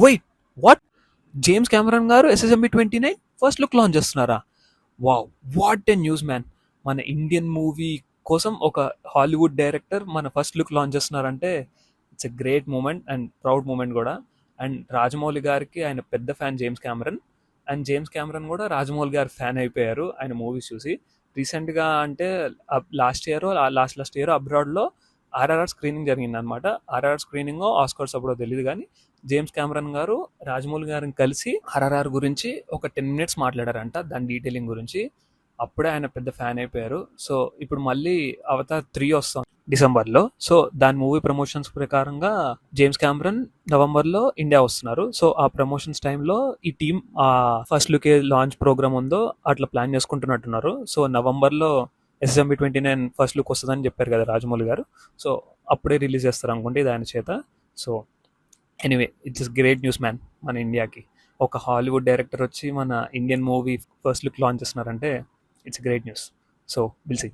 Wait, what? James Cameron గారు SSMB-29 first look launch చేస్తున్నారా? Wow! What a news man. మన Indian movie కోసం ఒక హాలీవుడ్ డైరెక్టర్ మన ఫస్ట్ లుక్ లాంచ్ చేస్తున్నారంటే it's a great moment and proud moment కూడా. And Rajamouli గారికి ఆయన పెద్ద fan James Cameron. And James Cameron కూడా రాజమౌళి గారి ఫ్యాన్ అయిపోయారు ఆయన మూవీస్ చూసి. రీసెంట్గా అంటే లాస్ట్ ఇయర్ అబ్రాడ్లో ఆర్ఆర్ఆర్ స్క్రీనింగ్ జరిగిందనమాట. ఆర్ఆర్ఆర్ స్క్రీనింగ్ ఆస్కర్స్ అప్పుడో తెలియదు కానీ జేమ్స్ కెమెరన్ గారు రాజమౌళి గారిని కలిసి ఆర్ఆర్ఆర్ గురించి ఒక 10 minutes మాట్లాడారంట, దాని డీటెయిలింగ్ గురించి. అప్పుడే ఆయన పెద్ద ఫ్యాన్ అయిపోయారు. సో ఇప్పుడు మళ్ళీ అవతార్ 3 వస్తాం డిసెంబర్లో. సో దాని మూవీ ప్రమోషన్స్ ప్రకారంగా జేమ్స్ కెమెరన్ నవంబర్లో ఇండియా వస్తున్నారు. సో ఆ ప్రమోషన్స్ టైంలో ఈ టీం ఆ ఫస్ట్ లుక్ లాంచ్ ప్రోగ్రామ్ ఉందో అట్లా ప్లాన్ చేసుకుంటున్నట్టున్నారు. సో నవంబర్లో SSMB-29 ఫస్ట్ లుక్ వస్తుందని చెప్పారు కదా రాజమౌళి గారు. సో అప్పుడే రిలీజ్ చేస్తారు అనుకుంటే ఇది ఆయన చేత. So anyway, it's great news man మన ఇండియాకి. ఒక హాలీవుడ్ డైరెక్టర్ వచ్చి మన Indian movie first look launch చేస్తున్నారంటే it's great news. So will see.